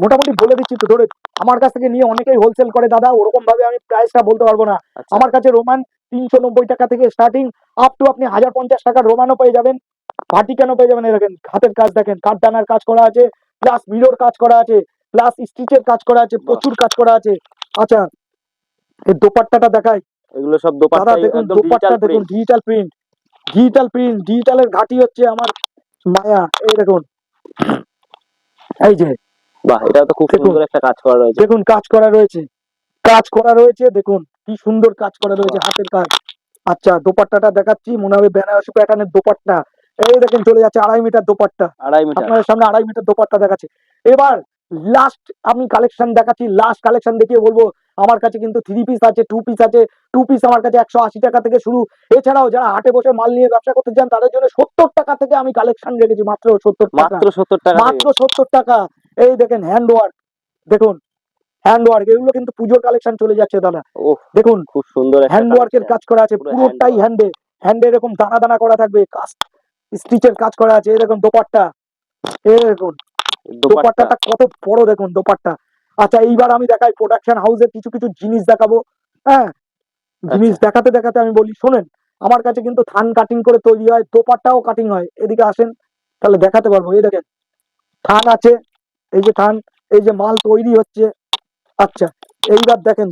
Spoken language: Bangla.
মোটামুটি বলে দিচ্ছি তো, ধরে আমার কাছ থেকে নিয়ে অনেকেই হোলসেল করে দাদা, ওরকম ভাবে আমি প্রাইসটা বলতে পারবো না। আচ্ছা আমার কাছে রোমান 390 টাকা থেকে স্টার্টিং, আপ টু আপনি 1050 টাকার রোমানও পেয়ে যাবেন, ভাটিকানও পেয়ে যাবেন। এই দেখেন হাতের কাজ দেখেন, কাঠদানার কাজ করা আছে, প্লাস মিরর কাজ করা আছে, প্লাস স্টিচের কাজ করা আছে, বাহ, প্রচুর কাজ করা আছে। আচ্ছা, এই দোপাট্টাটা দেখাই এগুলো সব দাদা, দোপাট্টা দেখুন একদম দোপাট্টা ডিজিটাল দেখুন, print. Digital print, digital print, ডিজিটালের ঘাটি হচ্ছে আমার মায়া। এই দেখুন, এই যে বাহ, এটা তো খুব দেখুন, সুন্দর একটা কাজ করা রয়েছে। দেখুন কাজ করা রয়েছে, কাজ করা রয়েছে, দেখুন কি সুন্দর কাজ করা রয়েছে, বাহ, হাতের কাজ। আচ্ছা, দোপাট্টাটা দেখাচ্ছি, মনে হবে বেনারসি প্যাটার্নের দোপাট্টা। এই দেখেন চলে যাচ্ছে 2.5 মিটার দোপাট্টা, 2.5 মিটার। আপনাদের সামনে 2.5 মিটার দোপাট্টা দেখাচ্ছে। এবার লাস্ট আমি কালেকশন দেখাচ্ছি, লাস্ট কালেকশন দেখিয়ে বলবো আমার কাছে কিন্তু 3 পিস আছে, 2 পিস আছে। 2 পিস আমার কাছে 180 টাকা থেকে শুরু। এছাড়াও যারা হাটে বসে মাল নিয়ে ব্যবসা করতে চান তাদের জন্য 70 টাকা থেকে আমি কালেকশন রেখেছি, মাত্র 70 টাকা, মাত্র 70 টাকা থেকে। মাত্র 70 টাকা। এই দেখেন হ্যান্ড ওয়ার্ক, দেখুন হ্যান্ড ওয়ার্ক, এগুলো কিন্তু পুজোর কালেকশন চলে যাচ্ছে দাদা। ওহ, দেখুন খুব সুন্দর একটা হ্যান্ড ওয়ার্কের কালেকশন, কাজ করা আছে, পুরো হ্যান্ড পুরোটাই ওয়ার্ক। হ্যান্ডে, হ্যান্ডে এরকম দানা দানা করা থাকবে, কাজ স্টিচের কাজ করা আছে। এই দেখুন দোপাট্টা, এই দেখুন দোপাট্টা। দোপাট্টাটা কত বড়, দেখুন দোপাট্টা। আচ্ছা, এইবার আমি দেখাই প্রোডাকশন হাউসের কিছু কিছু জিনিস দেখাবো। হ্যাঁ, জিনিস আচ্ছা দেখাতে দেখাতে আমি বলি শোনেন, আমার কাছে কিন্তু থান কাটিং করে তৈরি হয়, দোপাট্টাও কাটিং হয়। এদিকে আসেন, তাহলে দেখাতে পারবো। এই দেখেন থান আছে, এই যে থান, এই যে মাল তৈরি হচ্ছে। আচ্ছা, এইবার দেখেন